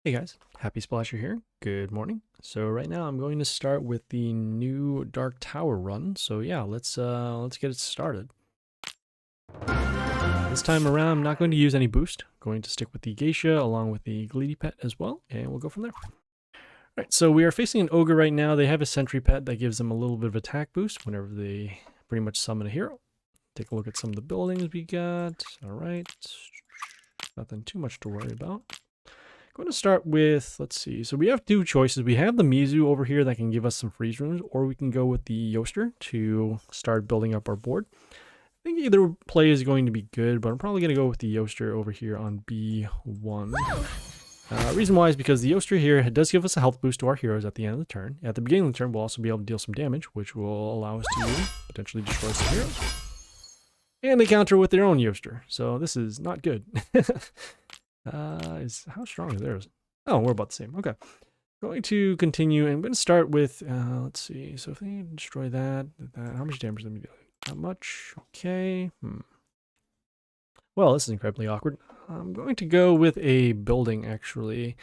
Hey guys, Happy Splasher here. Good morning. So right now I'm going to start with the new Dark Tower run. So yeah, let's get it started. This time around I'm not going to use any boost. I'm going to stick with the Geisha along with the Gleedy pet as well, and we'll go from there. Alright, so we are facing an ogre right now. They have a sentry pet that gives them a little bit of attack boost whenever they pretty much summon a hero. Take a look at some of the buildings we got. Alright. Nothing too much to worry about. I'm going to start with, let's see, so we have two choices. We have the Mizu over here that can give us some freeze rooms, or we can go with the Yoster to start building up our board. I think either play is going to be good, but I'm probably going to go with the Yoster over here on B1. Reason why is because the Yoster here does give us a health boost to our heroes at the end of the turn. At the beginning of the turn, we'll also be able to deal some damage, which will allow us to potentially destroy some heroes. And they counter with their own Yoster, so this is not good. How strong is theirs? Oh, we're about the same. Okay. Going to continue, and I'm going to start with, let's see. So if they destroy that, how much damage are they dealing? Not much. Okay. Well, this is incredibly awkward. I'm going to go with a building, actually.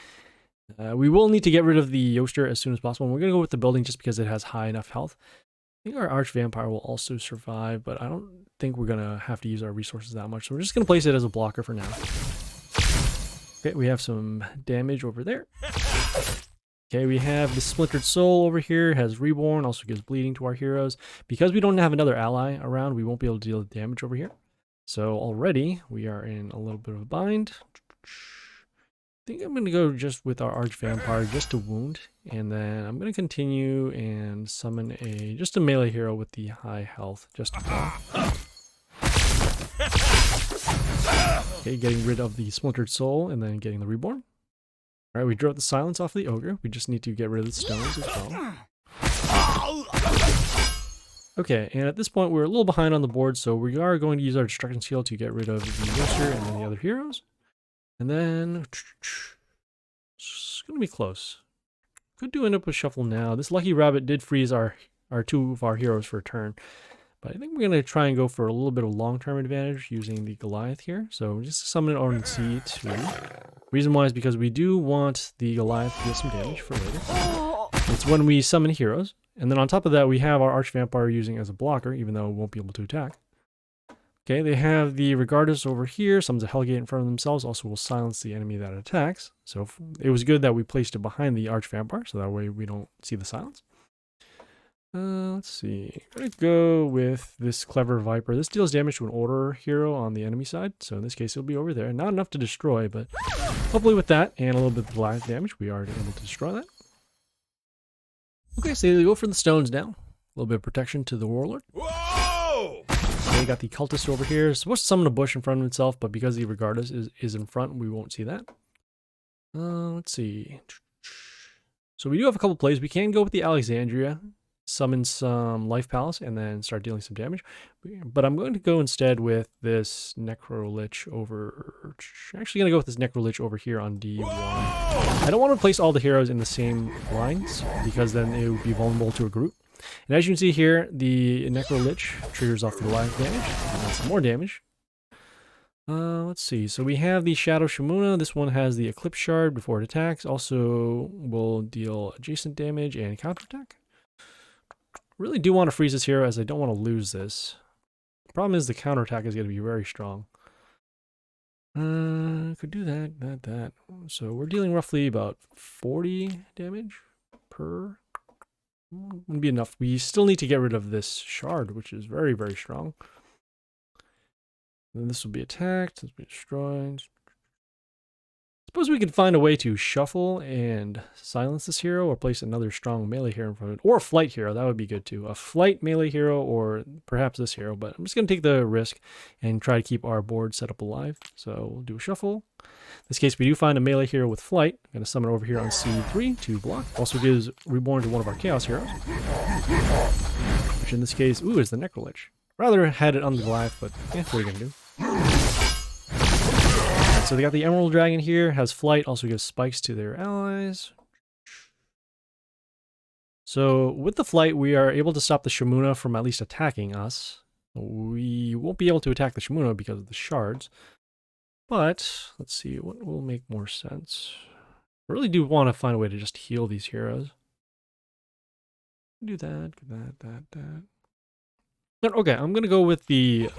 We will need to get rid of the Yoster as soon as possible. And we're going to go with the building just because it has high enough health. I think our Arch Vampire will also survive, but I don't think we're going to have to use our resources that much. So we're just going to place it as a blocker for now. Okay, we have some damage over there. Okay, we have the Splintered Soul over here, has Reborn, also gives bleeding to our heroes. Because we don't have another ally around, we won't be able to deal damage over here. So already, we are in a little bit of a bind. I think I'm going to go just with our Arch Vampire just to wound. And then I'm going to continue and summon just a melee hero with the high health, just to kill. Okay, getting rid of the Splintered Soul and then getting the Reborn. Alright, we drew out the silence off the ogre. We just need to get rid of the stones as well. Okay, and at this point we're a little behind on the board, so we are going to use our Destruction Seal to get rid of the Yoster and then the other heroes. And then it's going to be close. Could do end up with Shuffle now. This Lucky Rabbit did freeze our two of our heroes for a turn. But I think we're going to try and go for a little bit of long-term advantage using the Goliath here. So just summon it on C2. Reason why is because we do want the Goliath to get some damage for later. It's when we summon heroes. And then on top of that, we have our Arch Vampire using as a blocker, even though it won't be able to attack. Okay, they have the Regardus over here. Summons a Hellgate in front of themselves. Also will silence the enemy that attacks. So it was good that we placed it behind the Arch Vampire, so that way we don't see the silence. Let's see. I'm going to go with this Clever Viper. This deals damage to an order hero on the enemy side. So in this case, it'll be over there. Not enough to destroy, but hopefully with that and a little bit of blast damage, we are able to destroy that. Okay, so they go for the stones now. A little bit of protection to the Warlord. Whoa! Okay, got the Cultist over here. It's supposed to summon a bush in front of itself, but because the Regardus is in front, we won't see that. Let's see. So we do have a couple plays. We can go with the Alexandria. Summon some Life Palace and then start dealing some damage. But I'm going to go instead with this Necrolich over... Actually going to go with this Necrolich over here on D1. I don't want to place all the heroes in the same lines because then it would be vulnerable to a group. And as you can see here, the Necrolich triggers off the life damage. And some more damage. Let's see. So we have the Shadow Shimuna. This one has the Eclipse Shard before it attacks. Also will deal adjacent damage and counterattack. Really do want to freeze this hero as I don't want to lose this. Problem is the counterattack is going to be very strong. Could do that. So we're dealing roughly about 40 damage per. Wouldn't be enough. We still need to get rid of this shard, which is very, very strong. Then this will be attacked. This will be destroyed. Suppose we could find a way to shuffle and silence this hero or place another strong melee hero in front of it. Or a flight hero, that would be good too. A flight melee hero or perhaps this hero, but I'm just going to take the risk and try to keep our board set up alive. So we'll do a shuffle. In this case, we do find a melee hero with flight. I'm going to summon it over here on C3 to block. Also gives Reborn to one of our Chaos heroes. Which in this case, is the Necrolich. Rather had it on the Goliath, but yeah, what are you going to do? So they got the Emerald Dragon here, has flight, also gives spikes to their allies. So with the flight, we are able to stop the Shimuna from at least attacking us. We won't be able to attack the Shimuna because of the shards. But, let's see, what will make more sense? I really do want to find a way to just heal these heroes. Do that, that. Okay, I'm gonna go with the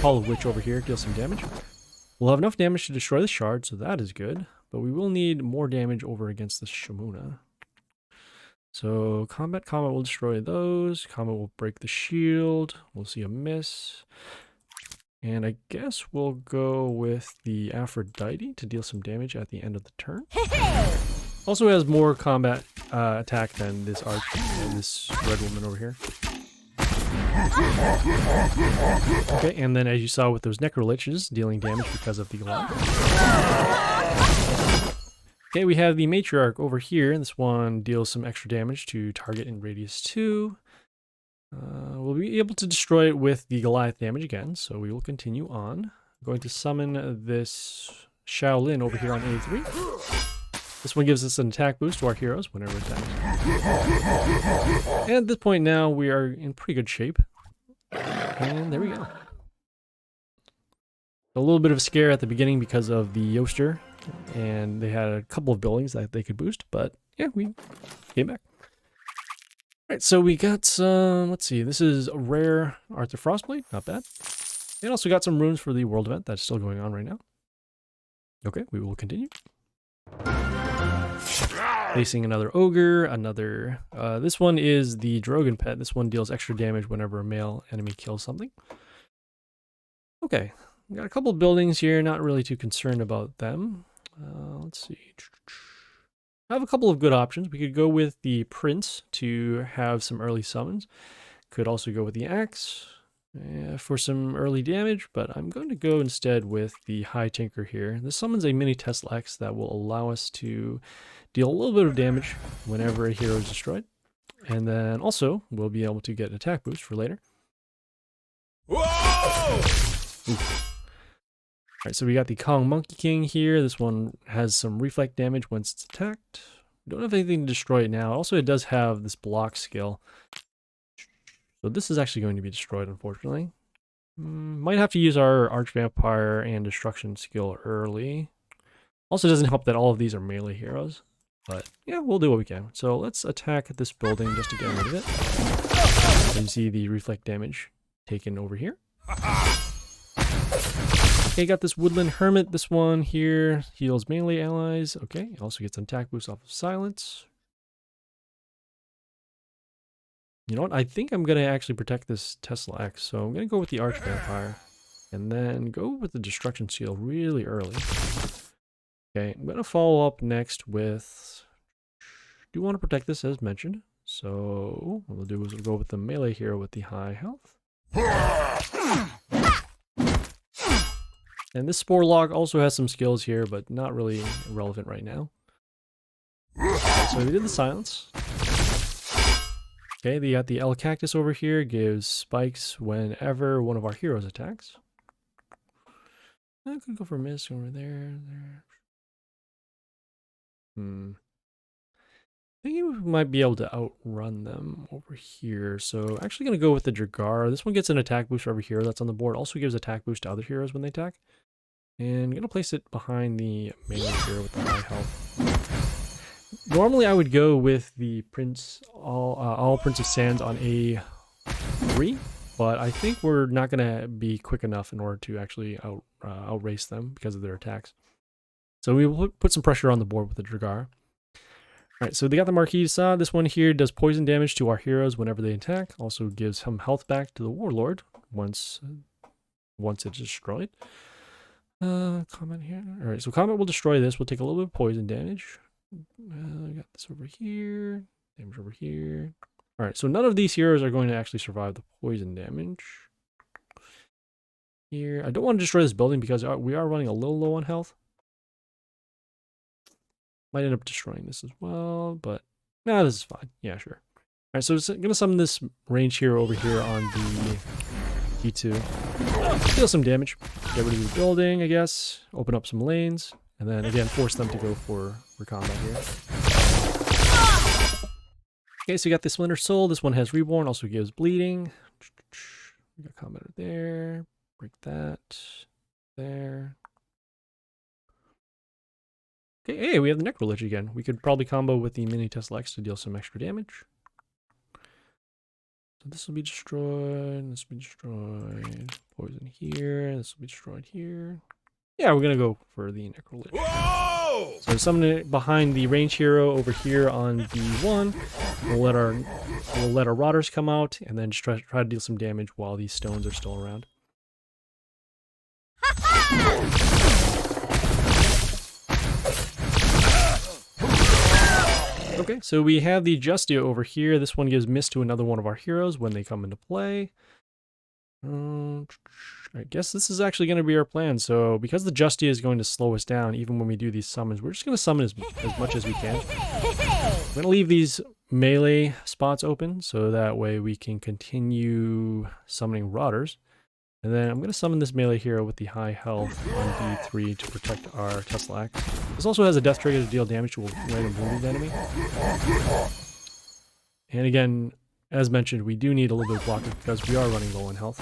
Hollow Witch over here, deal some damage. We'll have enough damage to destroy the shard, so that is good. But we will need more damage over against the Shamuna. So combat will destroy those. Combat will break the shield. We'll see a miss. And I guess we'll go with the Aphrodite to deal some damage at the end of the turn. Also has more combat attack than this this red woman over here. Okay, and then as you saw with those Necroliches, dealing damage because of the Goliath. Okay, we have the Matriarch over here. This one deals some extra damage to target in radius 2. We'll be able to destroy it with the Goliath damage again, so we will continue on. I'm going to summon this Shaolin over here on A3. This one gives us an attack boost to our heroes whenever attacked. And at this point now, we are in pretty good shape. And there we go. A little bit of a scare at the beginning because of the Yoster, and they had a couple of buildings that they could boost, but yeah, we came back. Alright, so we got some, let's see, this is a rare Arthur Frostblade, not bad. And also got some runes for the world event that's still going on right now. Okay, we will continue. Facing another ogre, this one is the Drogon pet. This one deals extra damage whenever a male enemy kills something. Okay, we got a couple of buildings here, not really too concerned about them. Let's see. I have a couple of good options. We could go with the Prince to have some early summons. Could also go with the Axe for some early damage, but I'm going to go instead with the High Tinker here. This summons a mini Tesla X that will allow us to deal a little bit of damage whenever a hero is destroyed. And then also, we'll be able to get an attack boost for later. Alright, so we got the Kong Monkey King here. This one has some reflect damage once it's attacked. We don't have anything to destroy it now. Also, it does have this block skill. So this is actually going to be destroyed, unfortunately. Might have to use our Archvampire and Destruction skill early. Also, doesn't help that all of these are melee heroes. But yeah, we'll do what we can. So let's attack this building just to get rid of it. And you see the reflect damage taken over here. Okay, got this Woodland Hermit. This one here heals melee allies. Okay, also gets an attack boost off of silence. You know what? I think I'm going to actually protect this Tesla X. So I'm going to go with the Archvampire. And then go with the Destruction Seal really early. Okay, I'm going to follow up next with... do want to protect this as mentioned. So what we'll do is we'll go with the melee hero with the high health. And this Spore Log also has some skills here, but not really relevant right now. Okay, so we did the silence. Okay, they got the El Cactus over here, gives spikes whenever one of our heroes attacks. I could go for a miss over there. I think we might be able to outrun them over here. So actually going to go with the Dragar. This one gets an attack boost for every hero that's on the board. Also gives attack boost to other heroes when they attack. And I'm going to place it behind the melee hero with the high health. Normally I would go with the Prince, all Prince of Sands on A3. But I think we're not going to be quick enough in order to actually outrace them because of their attacks. So we will put some pressure on the board with the Dragar. Alright, so they got the Marquis de Sade. This one here does poison damage to our heroes whenever they attack. Also gives some health back to the Warlord once it's destroyed. Comment here. Alright, so Comment will destroy this. We'll take a little bit of poison damage. We got this over here. Damage over here. Alright, so none of these heroes are going to actually survive the poison damage. Here, I don't want to destroy this building because we are running a little low on health. Might end up destroying this as well, but nah, this is fine. Yeah, sure. Alright, so I'm going to summon this range hero over here on the E2. Deal some damage. Get rid of the building, I guess. Open up some lanes. And then, again, force them to go for combat here. Okay, so we got the Splinter Soul. This one has Reborn, also gives bleeding. We got combat right there. Break that. There. Okay, hey, we have the Necrolich again. We could probably combo with the Mini Tesla X to deal some extra damage. So this will be destroyed, this will be destroyed. Poison here, this will be destroyed here. Yeah, we're gonna go for the Necrolich. Whoa! So summon it behind the range hero over here on B1. We'll let our Rotters come out and then just try to deal some damage while these stones are still around. Okay, so we have the Justia over here. This one gives miss to another one of our heroes when they come into play. I guess this is actually going to be our plan. So because the Justia is going to slow us down even when we do these summons, we're just going to summon as much as we can. I'm going to leave these melee spots open so that way we can continue summoning Rotters. And then I'm going to summon this melee hero with the high health on D3 to protect our Tesla Axe. This also has a death trigger to deal damage to a random wounded enemy. And again, as mentioned, we do need a little bit of blocking because we are running low on health.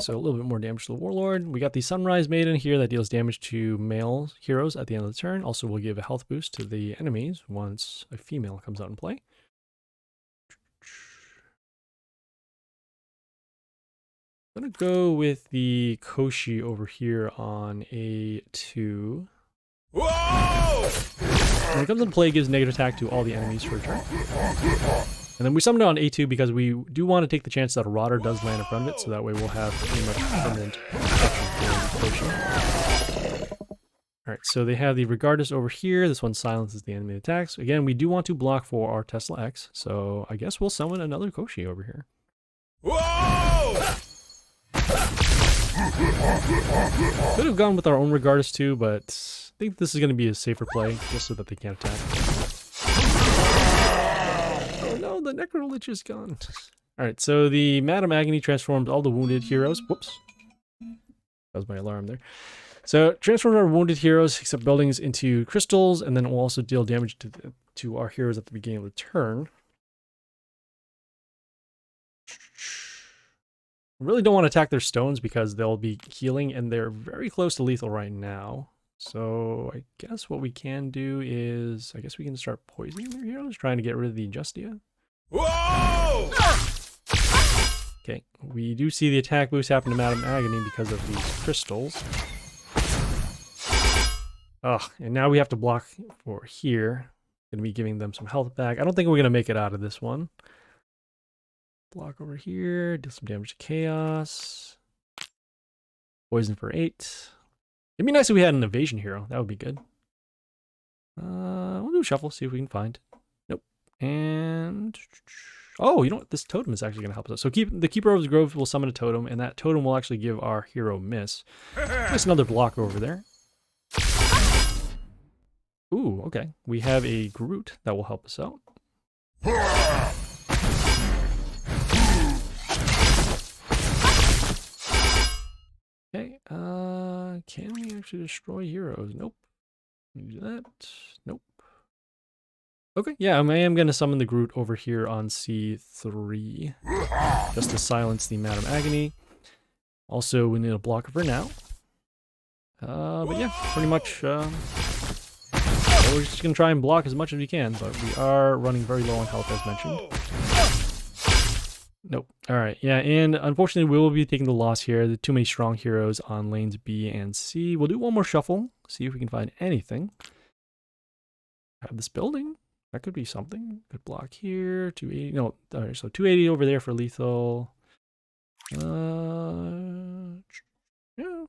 So a little bit more damage to the Warlord. We got the Sunrise Maiden here that deals damage to male heroes at the end of the turn. Also will give a health boost to the enemies once a female comes out in play. I'm going to go with the Koshi over here on A2. Whoa! When it comes into play, it gives negative attack to all the enemies for a turn. And then we summon it on A2 because we do want to take the chance that a Rotter does land in front of it, so that way we'll have pretty much permanent protection for Koshi. Alright, so they have the Regardless over here. This one silences the enemy attacks. Again, we do want to block for our Tesla X, so I guess we'll summon another Koshi over here. Whoa! Could have gone with our own Regardless too, but I think this is going to be a safer play, just so that they can't attack. Oh no, the Necrolich is gone. Alright, so the Madam Agony transforms all the wounded heroes. Whoops. That was my alarm there. So, transform our wounded heroes, except buildings, into crystals, and then it will also deal damage to our heroes at the beginning of the turn. Really don't want to attack their stones because they'll be healing and they're very close to lethal right now. So I guess what we can do is, I guess we can start poisoning their heroes, trying to get rid of the Justia. Whoa! Okay, we do see the attack boost happen to Madam Agony because of these crystals. Ugh, and now we have to block for here. Gonna be giving them some health back. I don't think we're gonna make it out of this one. Block over here, deal some damage to Chaos. Poison for 8. It'd be nice if we had an evasion hero. That would be good. We'll do a shuffle, see if we can find. Nope. And oh, you know what? This totem is actually going to help us. So the Keeper of the Grove will summon a totem, and that totem will actually give our hero miss. There's another blocker over there. Ooh, okay. We have a Groot that will help us out. Okay, can we actually destroy heroes? Nope. Can we do that? Nope. Okay, yeah, I am going to summon the Groot over here on C3. Just to silence the Madam Agony. Also, we need a blocker for now. But yeah, pretty much, we're just going to try and block as much as we can, but we are running very low on health as mentioned. Nope. Alright, yeah, and unfortunately we will be taking the loss here. There are too many strong heroes on lanes B and C. We'll do one more shuffle, see if we can find anything. Have this building. That could be something. Good block here. 280. No, alright, so 280 over there for lethal. Yeah,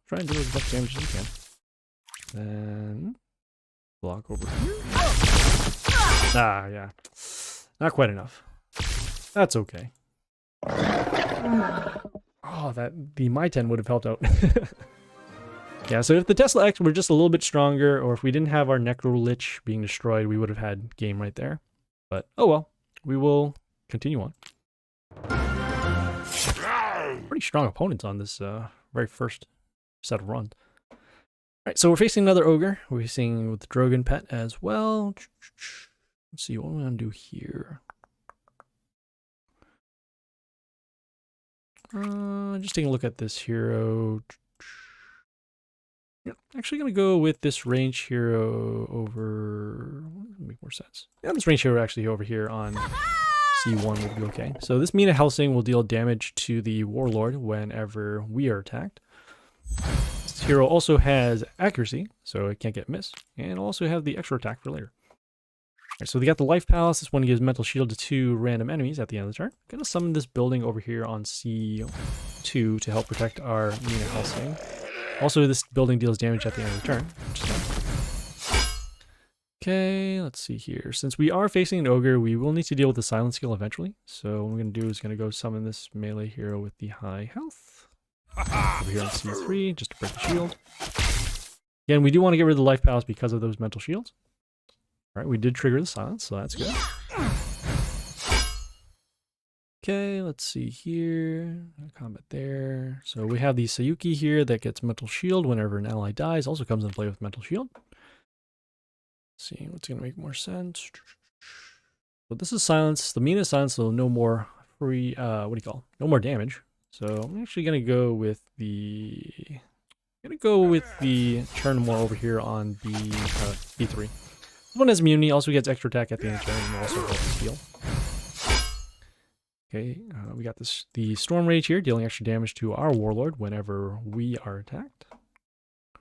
try and do as much damage as you can. Then block over here. Ah, yeah. Not quite enough. That's okay. Oh, the My 10 would have helped out. Yeah, so if the Tesla X were just a little bit stronger, or if we didn't have our Necrolich being destroyed, we would have had game right there. But, oh well. We will continue on. Pretty strong opponents on this very first set of runs. Alright, so we're facing another Ogre. We're facing with the Drogon pet as well. Let's see what we're going to do here. Just taking a look at this hero. Yeah, actually gonna go with this range hero over, make more sense. Yeah, this range hero actually over here on C1 will be okay. So this Mina Helsing will deal damage to the Warlord whenever we are attacked. This hero also has accuracy, so it can't get missed, and also have the extra attack for later. Alright, so we got the Life Palace. This one gives mental shield to 2 random enemies at the end of the turn. Gonna summon this building over here on C2 to help protect our Mina Helsing. Also, this building deals damage at the end of the turn. Okay, let's see here. Since we are facing an ogre, we will need to deal with the silent skill eventually. So what we're going to do is going to go summon this melee hero with the high health. Over here on C3, just to break the shield. Again, we do want to get rid of the Life Palace because of those mental shields. Alright, we did trigger the silence, so that's good. Okay, let's see here. Combat there. So we have the Sayuki here that gets mental shield whenever an ally dies. Also comes into play with mental shield. Let's see what's going to make more sense. So this is silence. The Mina silence, so no more free, what do you call it? No more damage. So I'm actually going to go with the... turn more over here on the B3. This one has immunity, also gets extra attack at the end of the turn, and also helps heal. Okay, we got the Storm Rage here, dealing extra damage to our Warlord whenever we are attacked. I'm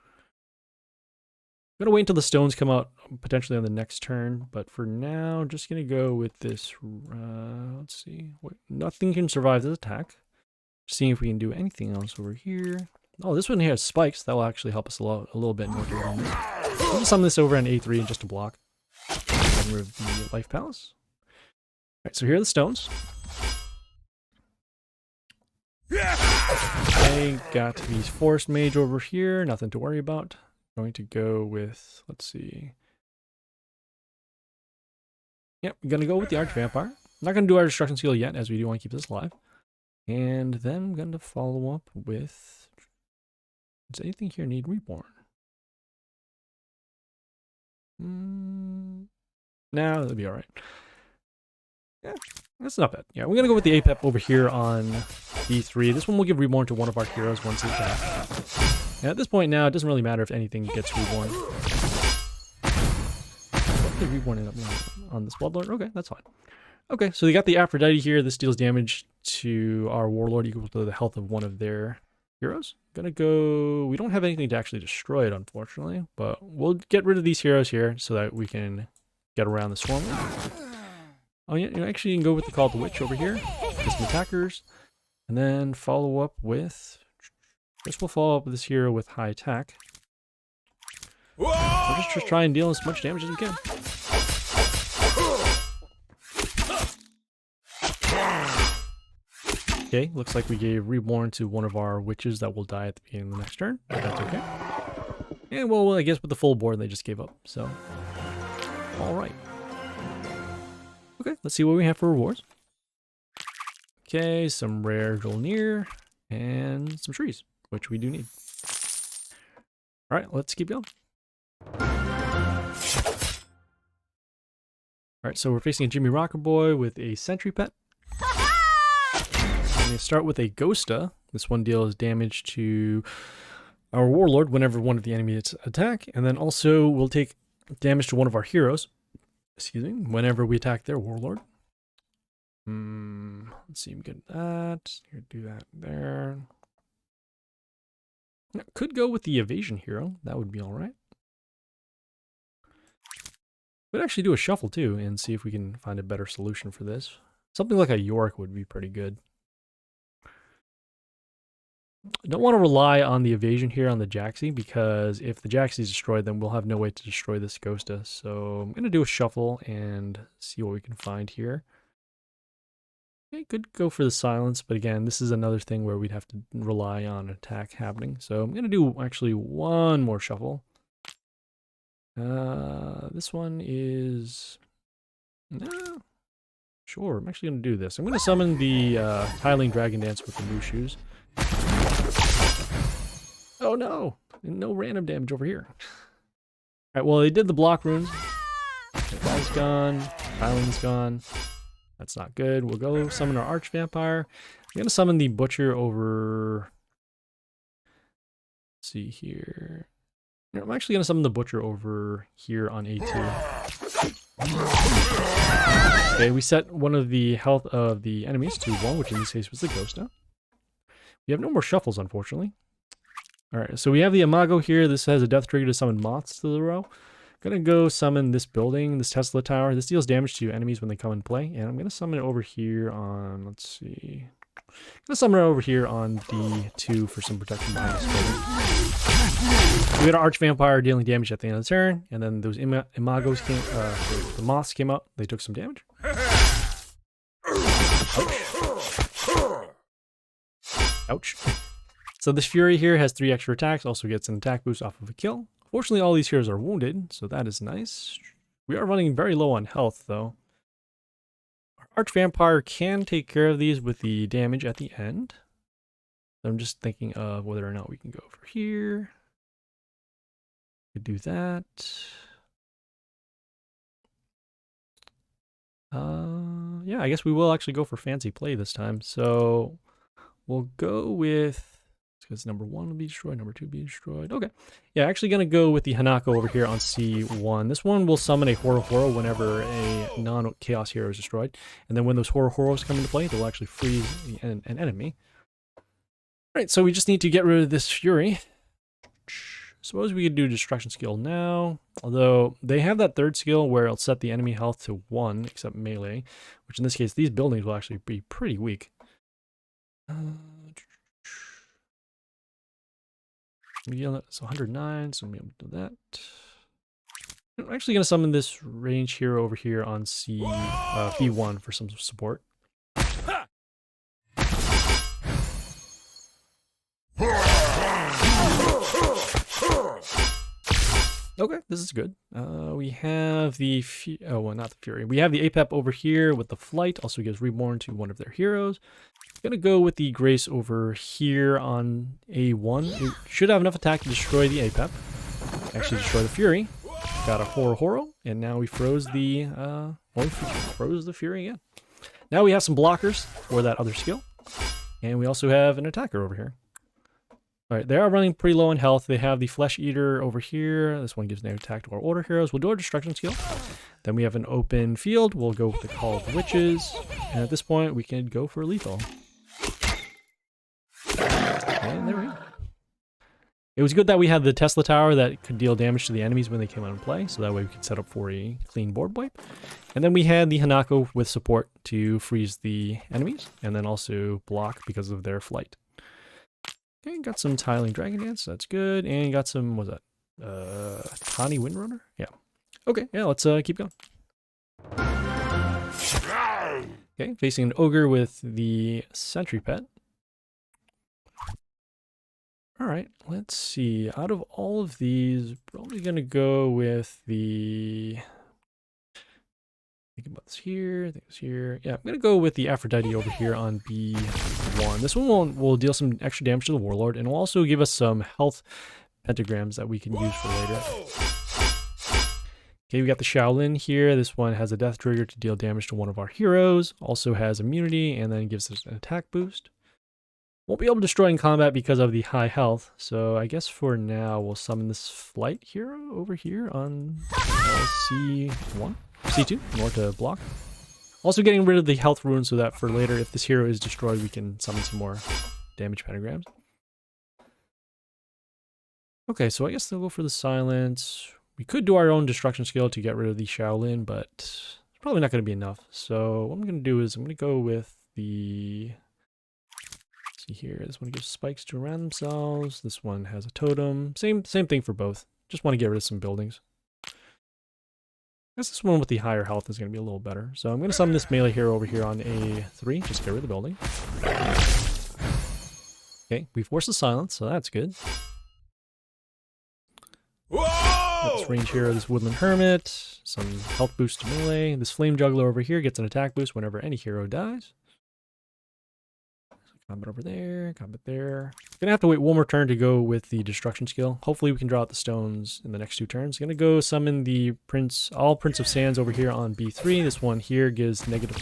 going to wait until the stones come out, potentially on the next turn, but for now, I'm just going to go with this, let's see, nothing can survive this attack. Seeing if we can do anything else over here. Oh, this one here has spikes, that will actually help us a little bit more. We'll just summon this over on A3 and just to block. Get rid of the Life Palace. Alright, so here are the stones. I got these Forest Mage over here, nothing to worry about. Going to go with, let's see. Yep, I'm gonna go with the Arch Vampire. I'm not gonna do our Destruction Seal yet, as we do want to keep this alive. And then I'm gonna follow up with, does anything here need Reborn? Nah, that'll be alright. Yeah, that's not bad. Yeah, we're gonna go with the APEP over here on D3. This one will give Reborn to one of our heroes once it's back. And at this point now, it doesn't really matter if anything gets Reborn. What did Reborn end up on this Bloodlord? Okay, that's fine. Okay, so we got the Aphrodite here. This deals damage to our Warlord equal to the health of one of their heroes. Gonna go... We don't have anything to actually destroy it, unfortunately. But we'll get rid of these heroes here so that we can get around the Swarm. Oh yeah, actually you can go with the Call of the Witch over here. Get some attackers. And then follow up with... First we'll follow up with this hero with high attack. We'll just try and deal as much damage as we can. Okay, looks like we gave Reborn to one of our witches that will die at the beginning of the next turn, but that's okay. And well, I guess with the full board they just gave up, so. Alright. Okay, let's see what we have for rewards. Okay, some rare Jolnir and some trees, which we do need. Alright, let's keep going. Alright, so we're facing a Jimmy Rocker Boy with a Sentry Pet. I'm going to start with a Ghosta. This one deals damage to our Warlord whenever one of the enemies attack, and then also we'll take damage to one of our heroes, excuse me, whenever we attack their Warlord. Let's see, get that. Here, do that there. Could go with the Evasion hero. That would be all right. Could actually do a shuffle too and see if we can find a better solution for this. Something like a York would be pretty good. I don't want to rely on the Evasion here on the Jaxi, because if the Jaxi is destroyed, then we'll have no way to destroy this Ghosta. So I'm going to do a shuffle and see what we can find here. Okay, could go for the silence, but again, this is another thing where we'd have to rely on attack happening. So I'm going to do actually one more shuffle. This one is... No. Sure, I'm actually going to do this. I'm going to summon the Tiling Dragon Dance with the Mushus. Oh no! No random damage over here. Alright, well, they did the block runes. That's gone. Tiling's gone. That's not good. We'll go summon our Arch Vampire. I'm gonna summon the butcher over. Let's see here. I'm actually gonna summon the butcher over here on A2. Okay, we set one of the health of the enemies to 1, which in this case was the ghost now. We have no more shuffles, unfortunately. Alright, so we have the Imago here. This has a death trigger to summon moths to the row. Gonna go summon this building, this Tesla tower. This deals damage to enemies when they come in play. And I'm gonna summon it over here on, let's see. I'm gonna summon it over here on D2 for some protection behind this building. We got an Arch Vampire dealing damage at the end of the turn, and then those Imagos came, the moths came up. They took some damage. Ouch. So this Fury here has 3 extra attacks, also gets an attack boost off of a kill. Fortunately, all these heroes are wounded, so that is nice. We are running very low on health, though. Our Arch Vampire can take care of these with the damage at the end. I'm just thinking of whether or not we can go over here. Could do that. Yeah, I guess we will actually go for fancy play this time. So we'll go with, because number 1 will be destroyed, number 2 be destroyed. Okay. Yeah, actually going to go with the Hanako over here on C1. This one will summon a Horo whenever a non-chaos hero is destroyed. And then when those Horos come into play, they'll actually freeze an enemy. Alright, so we just need to get rid of this Fury. Suppose we could do Destruction skill now. Although they have that 3rd skill where it'll set the enemy health to 1, except melee. Which in this case, these buildings will actually be pretty weak. It's 109, so I'm going to do that. I'm actually going to summon this range hero over here on B1 for some support. Okay, this is good. We have the well, not the Fury. We have the Apep over here with the Flight. Also gives Reborn to one of their heroes. Gonna go with the Grace over here on A1. It should have enough attack to destroy the Apep. Actually, destroy the Fury. Got a Horo, and now we froze the froze the Fury again. Now we have some blockers for that other skill, and we also have an attacker over here. Alright, they are running pretty low on health. They have the Flesh Eater over here. This one gives no attack to our order heroes. We'll do our Destruction skill. Then we have an open field. We'll go with the Call of the Witches. And at this point, we can go for lethal. And there we go. It was good that we had the Tesla Tower that could deal damage to the enemies when they came out and play. So that way we could set up for a clean board wipe. And then we had the Hanako with support to freeze the enemies. And then also block because of their flight. Okay, got some Tiling Dragon Dance, that's good. And got some, what was that? Tawny Windrunner? Yeah. Okay, yeah, let's keep going. Okay, facing an Ogre with the Sentry Pet. Alright, let's see. Out of all of these, probably going to go with the... Think about this here, think this here. Yeah, I'm going to go with the Aphrodite over here on B1. This one will deal some extra damage to the Warlord, and will also give us some health pentagrams that we can use for later. Okay, we got the Shaolin here. This one has a death trigger to deal damage to one of our heroes. Also has immunity, and then gives us an attack boost. Won't be able to destroy in combat because of the high health, so I guess for now we'll summon this Flight hero over here on C1. C2 in order to block. Also getting rid of the health rune so that for later, if this hero is destroyed, we can summon some more damage pentagrams. Okay, so I guess they'll go for the silence. We could do our own destruction skill to get rid of the Shaolin, but it's probably not going to be enough. So what I'm going to do is I'm going to go with the... Let's see here. This one gives spikes to around themselves. This one has a totem. Same thing for both. Just want to get rid of some buildings. I guess this one with the higher health is going to be a little better. So I'm going to summon this melee hero over here on A3. Just get rid of the building. Okay, we forced the silence, so that's good. This range hero, this Woodland Hermit. Some health boost to melee. This Flame Juggler over here gets an attack boost whenever any hero dies. Combat over there, combat there. Gonna have to wait one more turn to go with the destruction skill. Hopefully we can draw out the stones in the next 2 turns. Gonna go summon the Prince of Sands over here on B3. This one here gives negative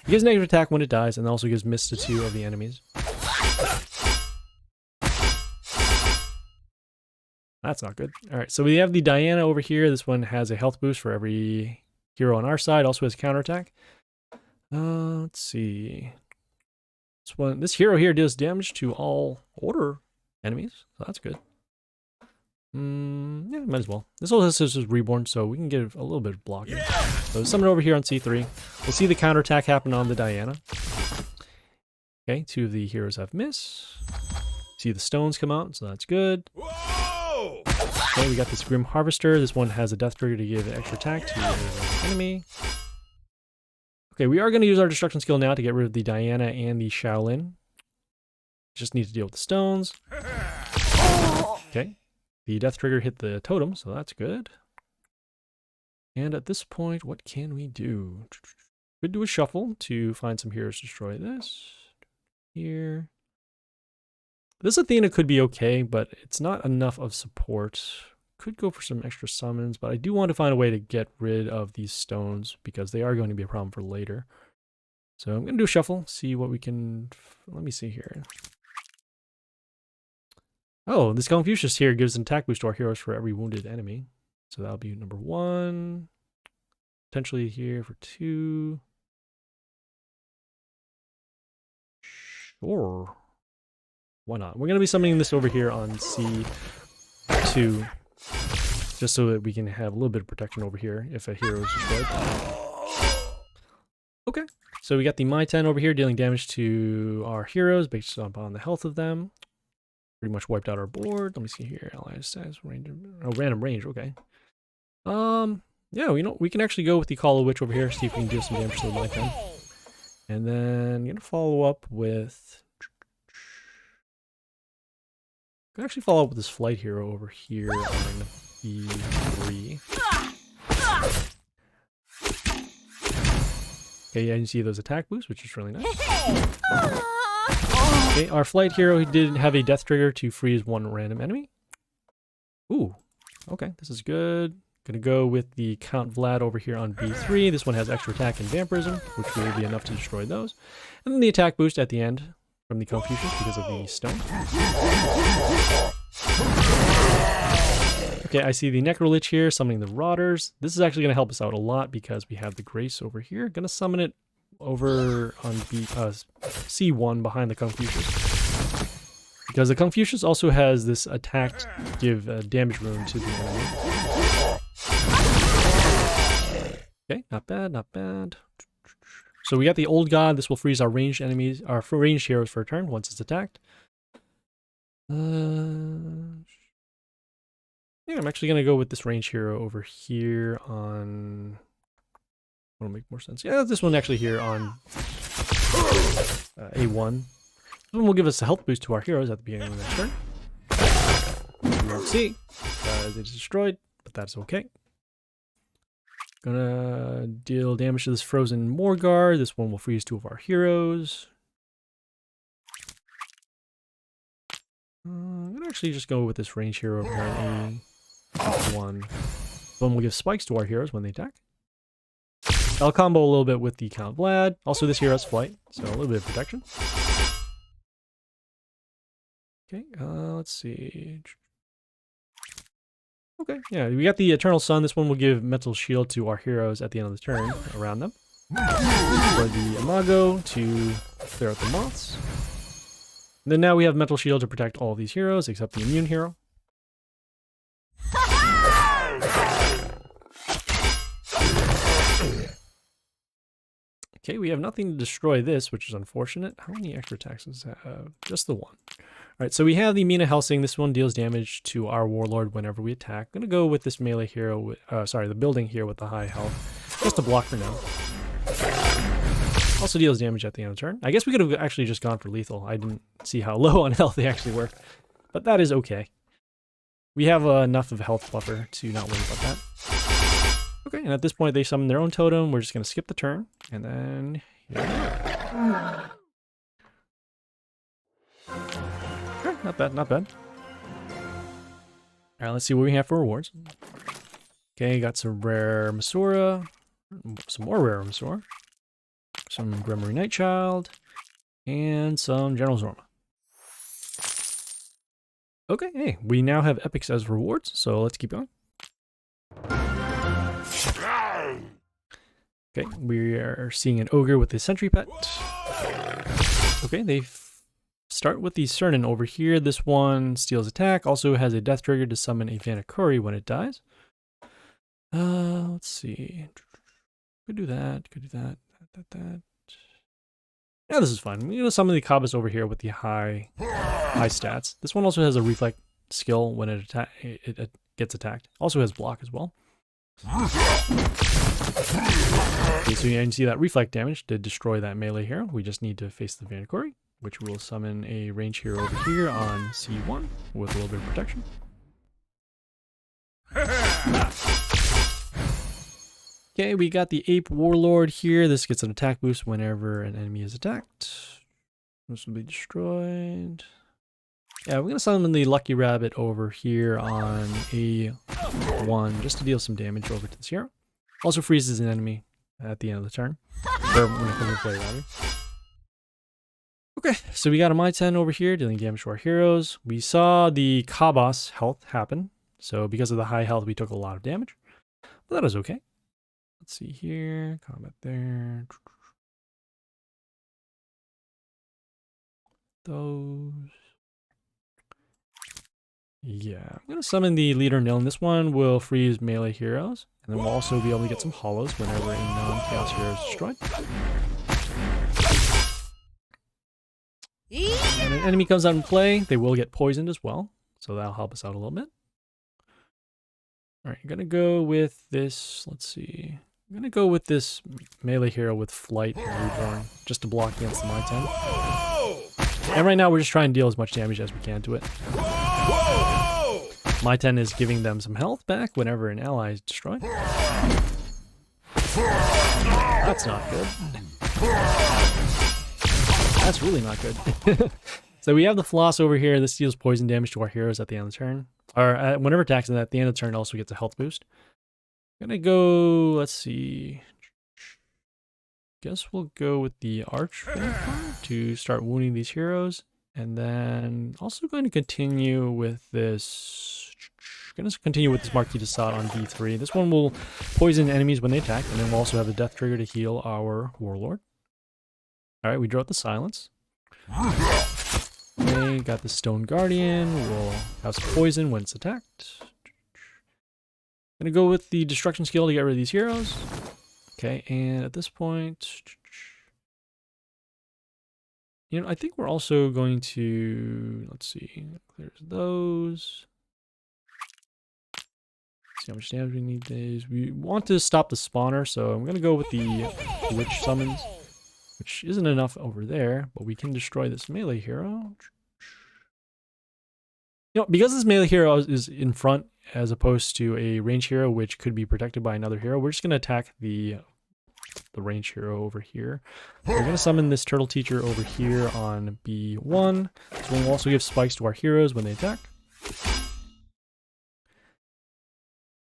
It gives negative attack when it dies, and also gives miss to 2 of the enemies. That's not good. Alright, so we have the Diana over here. This one has a health boost for every hero on our side. Also has counterattack. Let's see. This hero here deals damage to all order enemies, so that's good. Yeah, might as well. This also is reborn, so we can get a little bit of blocking. So summon over here on C3. We'll see the counterattack happen on the Diana. Okay, 2 of the heroes have miss. See the stones come out, so that's good. Okay, we got this Grim Harvester. This one has a death trigger to give extra attack to the enemy. Okay, we are going to use our destruction skill now to get rid of the Diana and the Shaolin. Just need to deal with the stones. Okay. The death trigger hit the totem, so that's good. And at this point, what can we do? Could do a shuffle to find some heroes to destroy this. Here. This Athena could be okay, but it's not enough of support. Could go for some extra summons, but I do want to find a way to get rid of these stones because they are going to be a problem for later. So I'm going to do a shuffle, see what we can... Let me see here. Oh, this Confucius here gives an attack boost to our heroes for every wounded enemy. So that'll be number 1. Potentially here for 2. Sure. Why not? We're going to be summoning this over here on C2. Just so that we can have a little bit of protection over here if a hero is destroyed. Okay. So we got the My 10 over here dealing damage to our heroes based upon the health of them. Pretty much wiped out our board. Let me see here. Allies size random range. Okay. Yeah, we can actually go with the Call of Witch over here. See if we can deal some damage to the My 10. And then I'm gonna follow up with. I can actually follow up with this flight hero over here on E3. Okay, yeah, you can see those attack boosts, which is really nice. Okay, our flight hero he did have a death trigger to freeze 1 random enemy. Ooh, okay, this is good. Gonna go with the Count Vlad over here on B3. This one has extra attack and vampirism, which will be enough to destroy those. And then the attack boost at the end from the Confucius because of the stone. Okay, I see the Necrolich here summoning the Rotters. This is actually going to help us out a lot because we have the Grace over here. Going to summon it over on C1 behind the Confucius. Because the Confucius also has this attack to give damage rune to the enemy. Okay, not bad, not bad. So we got the Old God. This will freeze our ranged enemies, our ranged heroes for a turn once it's attacked. Yeah, I'm actually going to go with this ranged hero over here on... That'll make more sense. Yeah, this one actually here on A1. This one will give us a health boost to our heroes at the beginning of the next turn. We won't see, because it's destroyed, but that's okay. Gonna deal damage to this frozen Morgar. This one will freeze 2 of our heroes. I'm gonna actually just go with this range hero over here on A1. One will give spikes to our heroes when they attack. I'll combo a little bit with the Count Vlad. Also, this hero has flight, so a little bit of protection. Okay, let's see. Okay, yeah, we got the Eternal Sun. This one will give Mental Shield to our heroes at the end of the turn around them. For the Imago to clear out the moths. And then now we have Mental Shield to protect all of these heroes except the immune hero. Okay, we have nothing to destroy this, which is unfortunate. How many extra attacks does it have? Just the 1. Alright, so we have the Mina Helsing. This one deals damage to our Warlord whenever we attack. I'm going to go with this melee hero, the building here with the high health. Just a block for now. Also deals damage at the end of the turn. I guess we could have actually just gone for lethal. I didn't see how low on health they actually were. But that is okay. We have enough of a health buffer to not worry about that. Okay, and at this point they summon their own totem. We're just going to skip the turn. And then... Sure, not bad, not bad. Alright, let's see what we have for rewards. Okay, got some rare Masura. Some more rare Masura. some Grimoire Nightchild, and some General Zorma. Okay, hey, we now have epics as rewards, so let's keep going. Okay, we are seeing an ogre with a sentry pet. Okay, they start with the Cernan over here. This one steals attack, also has a death trigger to summon a Vanakuri when it dies. Let's see. Could do that, could do that, that. Yeah, this is fun. We're gonna summon the Kabas over here with the high stats. This one also has a reflect skill when it gets attacked. Also has block as well. Okay, so you can see that reflect damage to destroy that melee hero. We just need to face the Vanakuri, which will summon a range hero over here on C1 with a little bit of protection. Okay, we got the Ape Warlord here. This gets an attack boost whenever an enemy is attacked. This will be destroyed. Yeah, we're going to summon the Lucky Rabbit over here on A1 just to deal some damage over to this hero. Also freezes an enemy at the end of the turn. Or when it comes to play, rather. Okay, so we got a My-10 over here dealing damage to our heroes. We saw the Kabas health happen. So because of the high health, we took a lot of damage. But that is okay. Let's see here. Combat there. Those. Yeah, I'm going to summon the Leader Nil, and this one will freeze melee heroes. And then we'll also be able to get some hollows whenever a non-chaos hero is destroyed. And an enemy comes out in play, they will get poisoned as well. So that'll help us out a little bit. Alright, I'm going to go with this, let's see. I'm going to go with this melee hero with Flight and Reborn, just to block against the My-10. And right now we're just trying to deal as much damage as we can to it. My-10 is giving them some health back whenever an ally is destroyed. That's not good. That's really not good. So we have the Floss over here. This deals poison damage to our heroes at the end of the turn. Or whenever attacks at the end of the turn, it also gets a health boost. I'm gonna go, let's see. Guess we'll go with the Arch Vampire to start wounding these heroes. And then also going to continue with this. Going to continue with this Marquis de Sade on B3. This one will poison enemies when they attack, and then we'll also have the death trigger to heal our Warlord. Alright, we draw out the Silence. Okay, got the Stone Guardian. We'll have some poison when it's attacked. Gonna go with the Destruction skill to get rid of these heroes. Okay, and at this point, you know, I think we're also going to, let's see, there's those. See how much damage we need these. We want to stop the spawner, so I'm going to go with the Witch Summons, which isn't enough over there, but we can destroy this melee hero. You know, because this melee hero is in front as opposed to a range hero, which could be protected by another hero, we're just going to attack the range hero over here. We're going to summon this Turtle Teacher over here on B1. So we'll also give spikes to our heroes when they attack.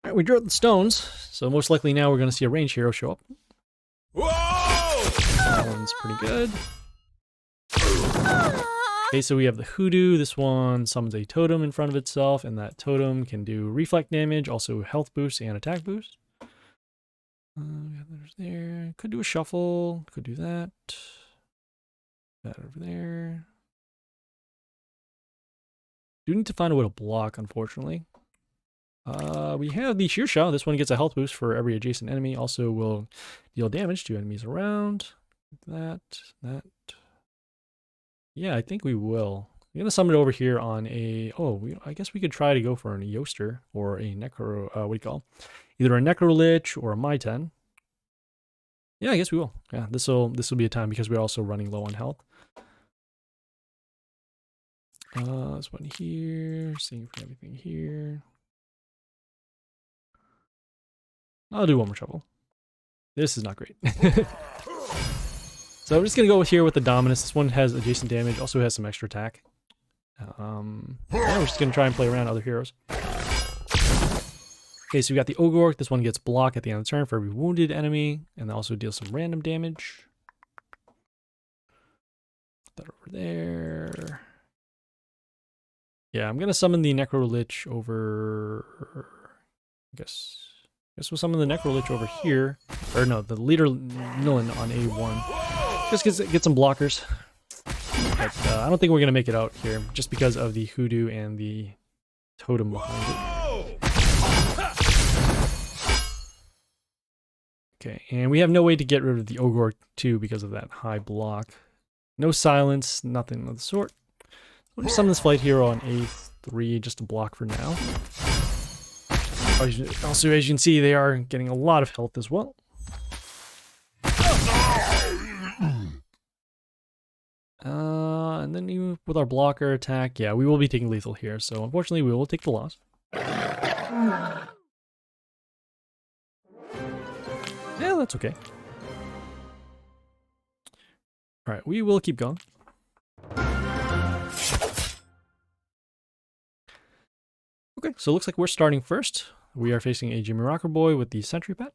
Alright, we drew out the stones, so most likely now we're going to see a range hero show up. Whoa! That one's pretty good. Okay, so we have the Hoodoo. This one summons a totem in front of itself, and that totem can do reflect damage, also health boost and attack boost. There's there. Could do a shuffle. Could do that. That over there. Do need to find a way to block, unfortunately. We have the Sheer Shot. This one gets a health boost for every adjacent enemy. Also will deal damage to enemies around. That. Yeah, I think we will. I'm going to summon it over here on a... Oh, I guess we could try to go for an Yoster or a Necro... what do you call? Either a Necrolich or a My-10. Yeah, I guess we will. Yeah, this will be a time because we're also running low on health. This one here. Seeing for everything here. I'll do one more shuffle. This is not great. So I'm just going to go here with the Dominus. This one has adjacent damage, also has some extra attack. Yeah, we're just going to try and play around other heroes. Okay, so we got the Ogre. This one gets block at the end of the turn for every wounded enemy, and also deals some random damage. that over there. Yeah, I'm gonna summon the Necro Lich over. I guess we'll summon the Necro Lich over here, or no, the Leader Nilin on A1. Just get some blockers. But I don't think we're gonna make it out here, just because of the Hoodoo and the Totem behind it. Okay, and we have no way to get rid of the Ogre too because of that high block. No silence, nothing of the sort. We'll just summon this Flight Hero on A3 just to block for now. Also, as you can see, they are getting a lot of health as well. And then even with our blocker attack, yeah, we will be taking lethal here. So unfortunately, we will take the loss. Yeah, that's okay. All right, we will keep going. Okay, so it looks like we're starting first. We are facing a Jimmy Rocker Boy with the Sentry Pet.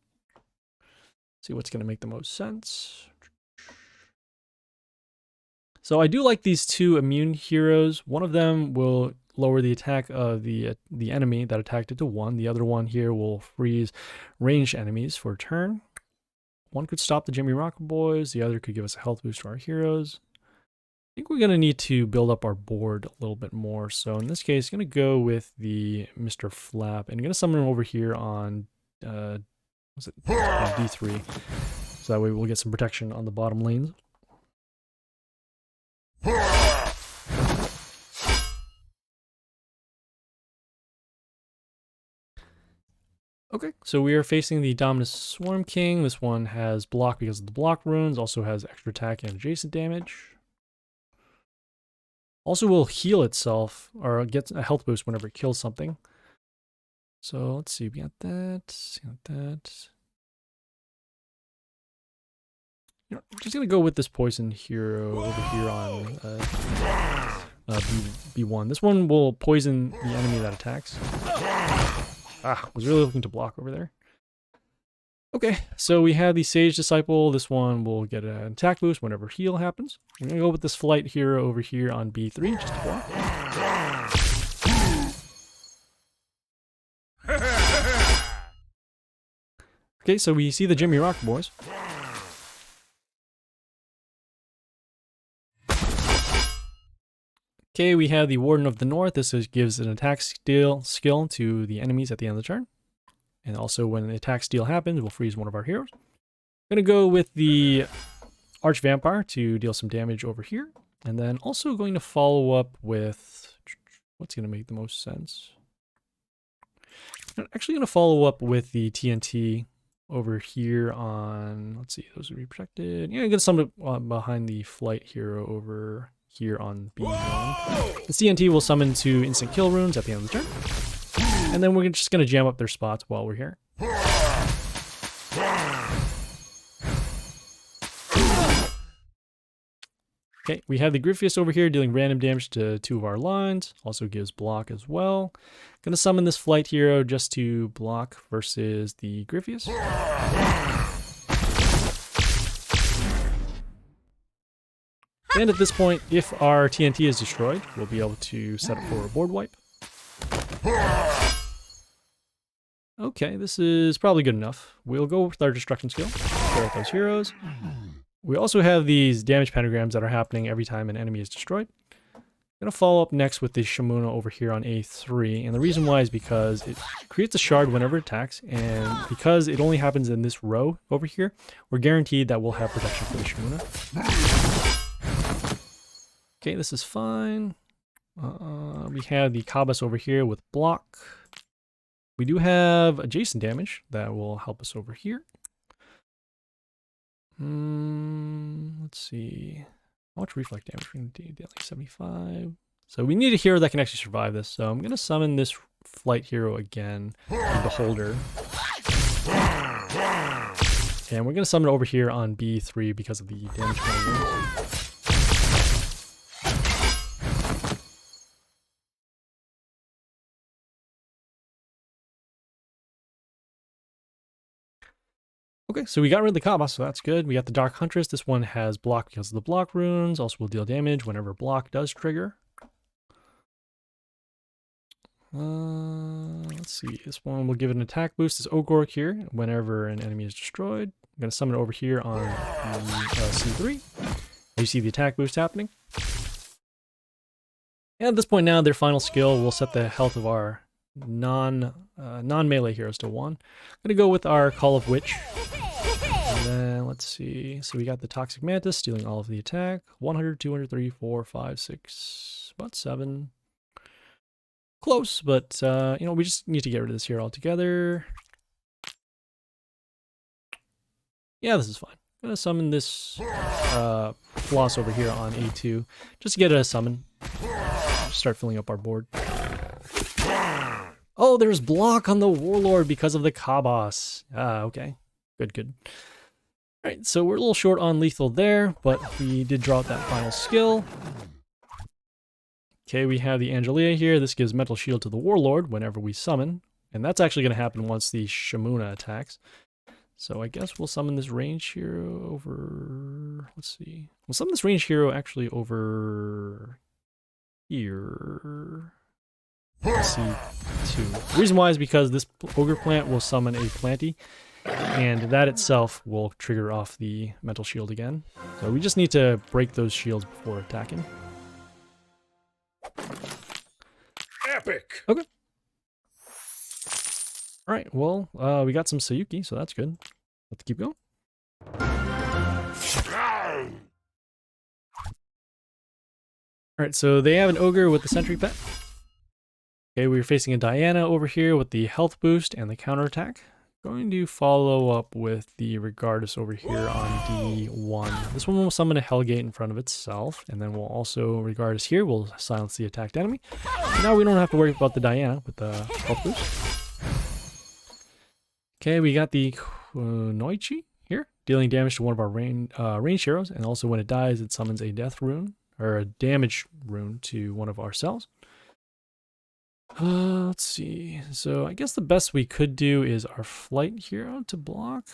See what's going to make the most sense. So I do like these two immune heroes. One of them will lower the attack of the enemy that attacked it to 1. The other one here will freeze ranged enemies for a turn. One could stop the Jimmy Rocker Boys. The other could give us a health boost to our heroes. I think we're going to need to build up our board a little bit more. So in this case, I'm going to go with the Mr. Flap. And I'm going to summon him over here on what's it? D3. So that way we'll get some protection on the bottom lanes. Okay, so we are facing the Dominus Swarm King. This one has block because of the block runes, also has extra attack and adjacent damage. Also will heal itself, or get a health boost whenever it kills something. So let's see, we got that, You know, I'm just gonna go with this poison hero over here on B1. This one will poison the enemy that attacks. Was really looking to block over there. Okay, so we have the Sage Disciple. This one will get an attack boost whenever heal happens. We're gonna go with this Flight Hero over here on B3 just to block. Okay, so we see the Jimmy Rock Boys. Okay, we have the Warden of the North. This gives an attack skill to the enemies at the end of the turn. And also when an attack steal happens, we'll freeze one of our heroes. I'm going to go with the Arch Vampire to deal some damage over here. And then also going to follow up with, what's going to make the most sense? I'm actually going to follow up with the TNT over here on, let's see, those will be protected. Yeah, I'm going to summon it behind the Flight Hero over here on B1. The TNT will summon 2 instant kill runes at the end of the turn. And then we're just going to jam up their spots while we're here. Okay, we have the Griffiths over here dealing random damage to 2 of our lines. Also gives block as well. Going to summon this Flight Hero just to block versus the Griffiths. And at this point, if our TNT is destroyed, we'll be able to set up for a board wipe. Okay, this is probably good enough. We'll go with our destruction skill. Clear out those heroes. We also have these damage pentagrams that are happening every time an enemy is destroyed. I'm going to follow up next with the Shamuna over here on A3. And the reason why is because it creates a shard whenever it attacks. And because it only happens in this row over here, we're guaranteed that we'll have protection for the Shamuna. Okay, this is fine. We have the Kabas over here with block. We do have adjacent damage that will help us over here. Let's see. How much reflect damage we're going to do? Like 75. So we need a hero that can actually survive this. So I'm going to summon this Flight Hero again, the Beholder. And we're going to summon it over here on B3 because of the damage penalty. Okay, so we got rid of the Kaba, so that's good. We got the Dark Huntress. This one has block because of the block runes. Also will deal damage whenever block does trigger. Let's see. This one will give an attack boost. This Ogork here, whenever an enemy is destroyed. I'm going to summon it over here on the C3. You see the attack boost happening. And at this point now, their final skill will set the health of our non-melee heroes to 1. I'm going to go with our Call of Witch. And then, let's see. So we got the Toxic Mantis stealing all of the attack. 100, 200, 3, 4, 5, 6, about 7. Close, but, you know, we just need to get rid of this here altogether. Yeah, this is fine. I'm going to summon this Floss over here on A2, just to get a summon. Start filling up our board. Oh, there's block on the Warlord because of the Kabas. Okay. Good, good. Alright, so we're a little short on lethal there, but we did draw out that final skill. Okay, we have the Angelia here. This gives Mental Shield to the Warlord whenever we summon. And that's actually going to happen once the Shamuna attacks. So I guess we'll summon this range hero over... Let's see. We'll summon this range hero actually over... here. Let's see. 2. The reason why is because this Ogre Plant will summon a Planty. And that itself will trigger off the Mental Shield again. So we just need to break those shields before attacking. Epic. Okay. Alright, well, we got some Sayuki, so that's good. Let's keep going. Alright, so they have an Ogre with the Sentry Pet. Okay, we're facing a Diana over here with the health boost and the counterattack. Going to follow up with the Regardus over here on D1. This one will summon a Hellgate in front of itself, and then we'll also, Regardus here, will silence the attacked enemy. Now we don't have to worry about the Diana with the health boost. Okay, we got the Kunoichi here, dealing damage to one of our range heroes, and also when it dies, it summons a death rune, or a damage rune to one of our cells. Let's see. So I guess the best we could do is our flight hero to block.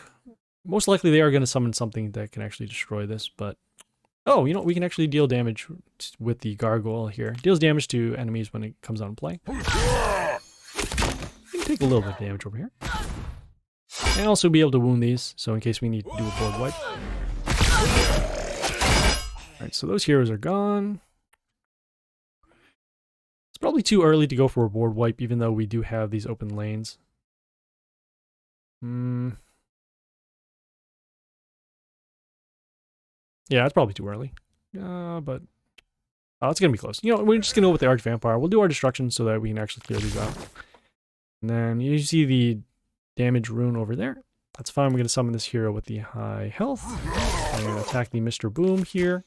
Most likely they are going to summon something that can actually destroy this, but... Oh, you know, we can actually deal damage with the gargoyle here. Deals damage to enemies when it comes on play. We can take a little bit of damage over here. And also be able to wound these, so in case we need to do a board wipe. Alright, so those heroes are gone. Probably too early to go for a board wipe, even though we do have these open lanes. Yeah, it's probably too early. But it's gonna be close. You know, we're just gonna go with the Arch Vampire. We'll do our destruction so that we can actually clear these out. And then you see the damage rune over there. That's fine. We're gonna summon this hero with the high health. I'm gonna attack the Mr. Boom here.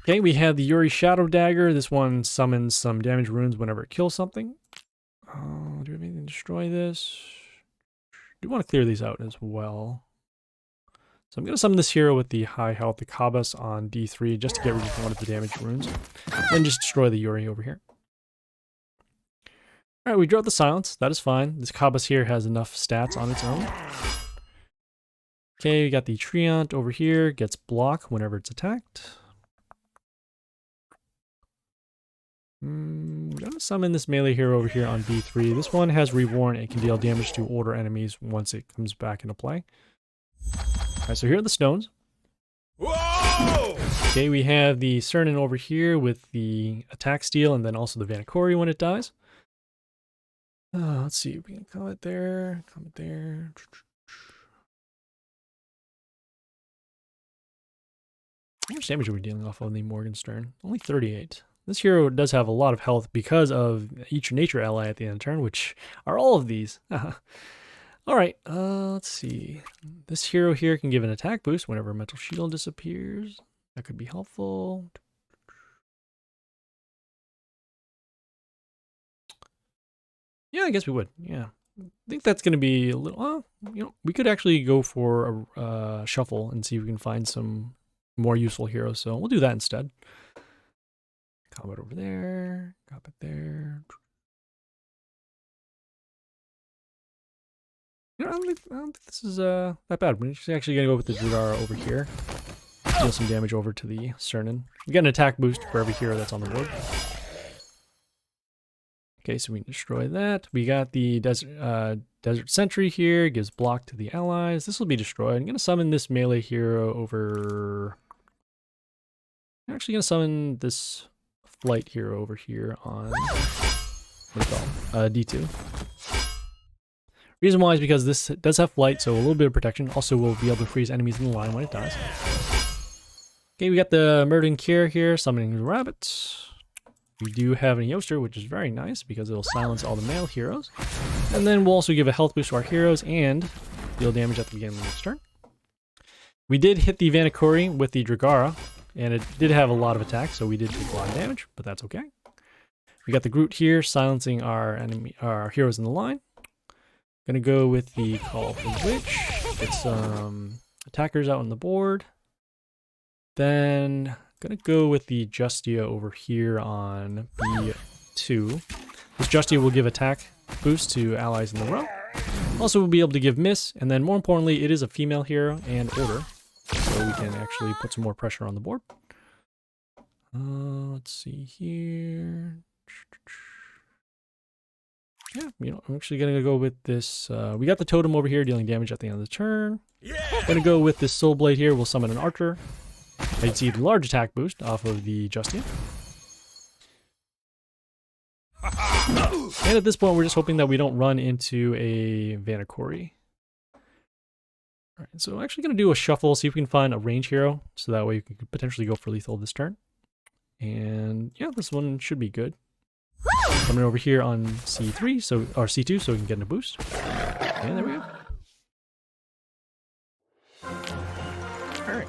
Okay, we have the Yuri Shadow Dagger. This one summons some damage runes whenever it kills something. Do we have anything to destroy this? Do want to clear these out as well. So I'm going to summon this hero with the high health, the Kabas on D3, just to get rid of one of the damage runes. Then just destroy the Yuri over here. Alright, we drew out the silence. That is fine. This Kabas here has enough stats on its own. Okay, we got the Treant over here. Gets block whenever it's attacked. I'm gonna summon this melee hero over here on B3. This one has Reborn. It can deal damage to order enemies once it comes back into play. Alright, so here are the stones. Whoa! Okay, we have the Cernan over here with the attack steal and then also the Vanakori when it dies. Let's see, we can comment there, comment there. How much damage are we dealing off on the Morgenstern? Only 38. This hero does have a lot of health because of each nature ally at the end of the turn, which are all of these. Alright, let's see. This hero here can give an attack boost whenever a mental shield disappears. That could be helpful. Yeah, I guess we would. Yeah. I think that's going to be a little... you know, we could actually go for a shuffle and see if we can find some more useful heroes. So we'll do that instead. Combat over there. Combat there. You know, I don't think this is that bad. We're actually gonna go with the Judara over here. Deal some damage over to the Cernan. We get an attack boost for every hero that's on the board. Okay, so we can destroy that. We got the Desert Sentry here. Gives block to the allies. This will be destroyed. I'm gonna summon this melee hero over. I'm actually gonna summon this flight hero over here on what do you call it? D2. Reason why is because this does have flight, so a little bit of protection. Also, we'll be able to freeze enemies in the line when it dies. Okay, we got the Murden Cure here, summoning the rabbit. We do have a Yoster, which is very nice because it'll silence all the male heroes. And then we'll also give a health boost to our heroes and deal damage at the beginning of the next turn. We did hit the Vanikori with the Dragara, and it did have a lot of attack, so we did take a lot of damage, but that's okay. We got the Groot here, silencing our heroes in the line. Gonna go with the Call of the Witch, get some attackers out on the board. Then gonna go with the Justia over here on B2. This Justia will give attack boost to allies in the row. Also we'll be able to give miss, and then more importantly, it is a female hero and order, so we can actually put some more pressure on the board. Let's see here. Yeah, you know, I'm actually gonna go with this. We got the totem over here dealing damage at the end of the turn. Gonna go with this Soul Blade here. We'll summon an archer. I'd see the large attack boost off of the Justia. And at this point, we're just hoping that we don't run into a Vanikori. Alright, so I'm actually gonna do a shuffle, see if we can find a range hero, so that way you can potentially go for lethal this turn. And yeah, this one should be good. Coming over here on C3, or C2, so we can get a boost. And there we go. Alright.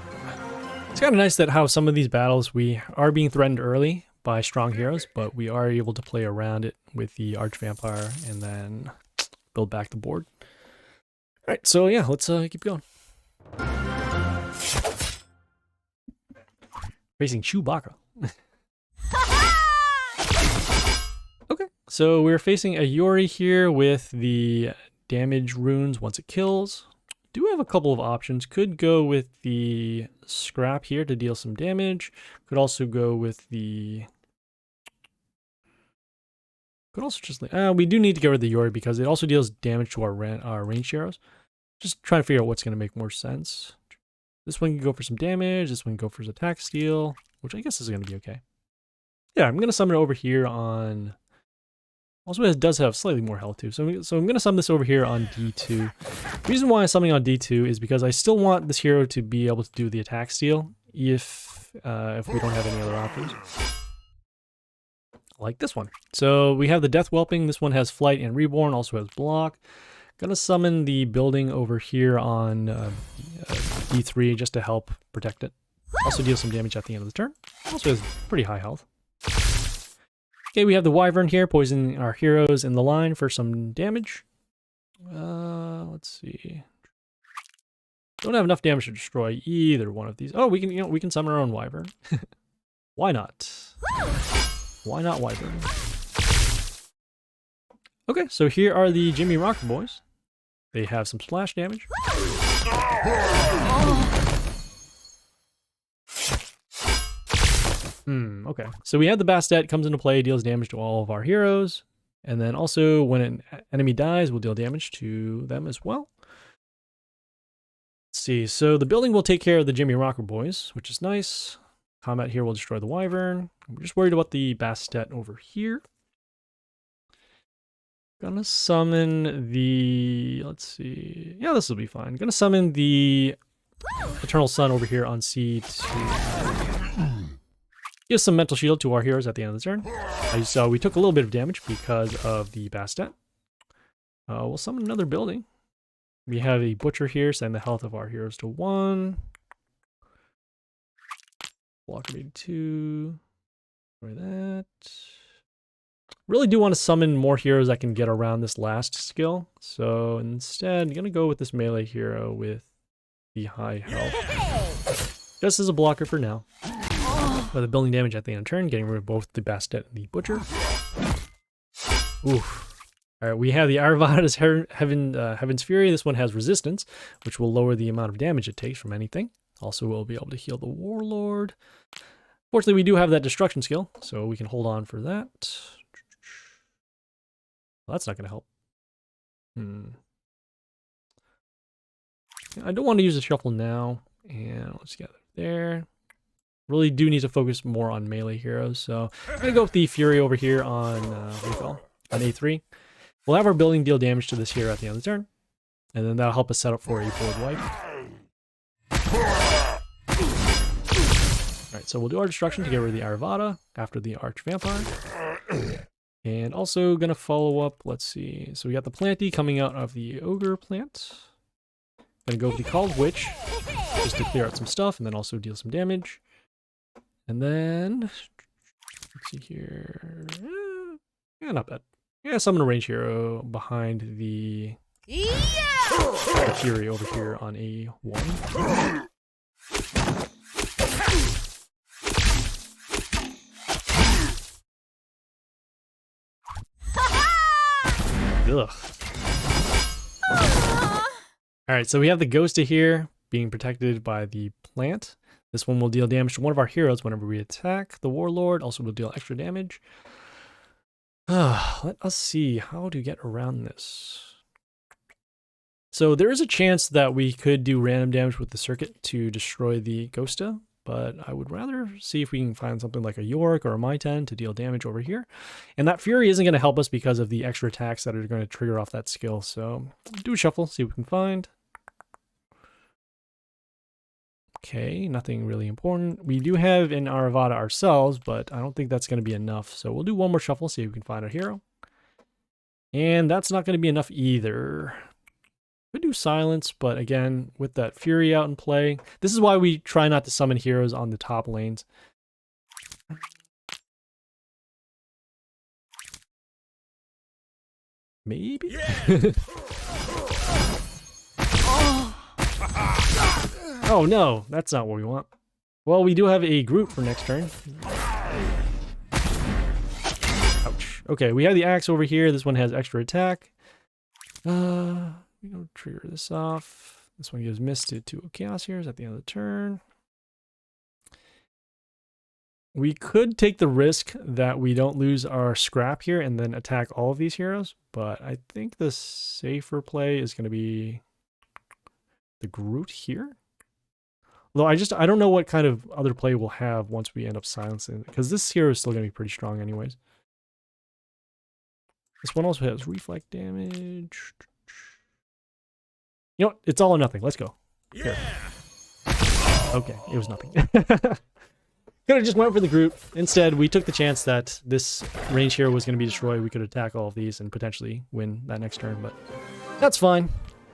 It's kind of nice that how some of these battles we are being threatened early by strong heroes, but we are able to play around it with the Archvampire and then build back the board. Alright, so yeah, let's keep going. Facing Chewbacca. Okay, so we're facing a Yori here with the damage runes once it kills. Do have a couple of options. Could go with the scrap here to deal some damage. Could also go with the... Could also just... we do need to get rid of the Yori because it also deals damage to our ranged heroes. Just trying to figure out what's going to make more sense. This one can go for some damage. This one can go for attack steal, which I guess is going to be okay. Yeah, I'm going to summon it over here on... Also, it does have slightly more health too. So I'm going to summon this over here on D2. The reason why I'm summoning on D2 is because I still want this hero to be able to do the attack steal if we don't have any other options. Like this one. So we have the Death Whelping. This one has Flight and Reborn, also has block. Gonna summon the building over here on D3 just to help protect it. Also deal some damage at the end of the turn. Also has pretty high health. Okay, we have the Wyvern here, poisoning our heroes in the line for some damage. Let's see. Don't have enough damage to destroy either one of these. Oh, we can summon our own Wyvern. Why not? Why not Wyvern? Okay, so here are the Jimmy Rocker Boys. They have some splash damage. Okay. So we have the Bastet, comes into play, deals damage to all of our heroes. And then also when an enemy dies, we'll deal damage to them as well. Let's see. So the building will take care of the Jimmy Rocker Boys, which is nice. Combat here will destroy the Wyvern. I'm just worried about the Bastet over here. Gonna summon the... Let's see. Yeah, this will be fine. Gonna summon the Eternal Sun over here on C2. Give some mental shield to our heroes at the end of the turn. So we took a little bit of damage because of the Bastet. We'll summon another building. We have a Butcher here, send the health of our heroes to 1. Block rate 2. Try that. Really do want to summon more heroes that can get around this last skill. So instead, I'm going to go with this melee hero with the high health. Just as a blocker for now. By the building damage at the end of turn, getting rid of both the Bastet and the Butcher. Oof. Alright, we have the Arvada's Heaven's Fury. This one has resistance, which will lower the amount of damage it takes from anything. Also, we'll be able to heal the Warlord. Fortunately, we do have that destruction skill, so we can hold on for that. Well, that's not going to help. I don't want to use the shuffle now, and let's get it there. Really do need to focus more on melee heroes, so I'm going to go with the Fury over here on, what do you call it? On A3. We'll have our building deal damage to this hero at the end of the turn, and then that'll help us set up for a board wipe. Alright, so we'll do our destruction to get rid of the Arvada after the Arch Vampire. And also gonna follow up, let's see. So we got the Planty coming out of the Ogre plant. Gonna go with the Called Witch, just to clear out some stuff and then also deal some damage. And then, let's see here. Yeah, not bad. Yeah, summon a range hero behind the Fury over here on A1. Ugh. Alright, so we have the Ghosta here being protected by the plant. This one will deal damage to one of our heroes whenever we attack the Warlord. Also will deal extra damage. Let us see how to get around this. So there is a chance that we could do random damage with the circuit to destroy the Ghosta, but I would rather see if we can find something like a Yorick or a My-10 to deal damage over here. And that Fury isn't going to help us because of the extra attacks that are going to trigger off that skill. So do a shuffle, see what we can find. Okay, nothing really important. We do have an Arvada ourselves, but I don't think that's going to be enough. So we'll do one more shuffle, see if we can find a hero. And that's not going to be enough either. Could do Silence, but again, with that Fury out in play, this is why we try not to summon heroes on the top lanes. Maybe? Yeah. Oh no, that's not what we want. Well, we do have a Groot for next turn. Ouch. Okay, we have the axe over here. This one has extra attack. We don't trigger this off. This one gives miss to 2 Chaos Heroes at the end of the turn. We could take the risk that we don't lose our scrap here and then attack all of these heroes, but I think the safer play is going to be the Groot here. Although I don't know what kind of other play we'll have once we end up silencing it, because this hero is still going to be pretty strong anyways. This one also has reflect damage. You know what? It's all or nothing. Let's go. Here. Okay, it was nothing. Could have just went for the Groot. Instead, we took the chance that this range hero was going to be destroyed. We could attack all of these and potentially win that next turn, but that's fine.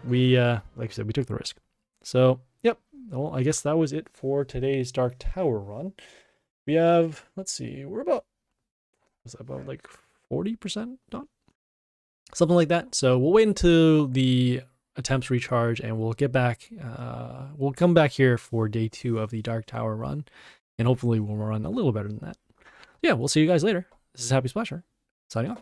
We, like I said, we took the risk. So, yep. Well, I guess that was it for today's Dark Tower run. We have, let's see, we're about, was that about like 40% done? Something like that. So we'll wait until the attempts recharge and we'll get back, we'll come back here for day 2 of the Dark Tower run. And hopefully we'll run a little better than that. Yeah, we'll see you guys later. This is Happy Splasher, signing off.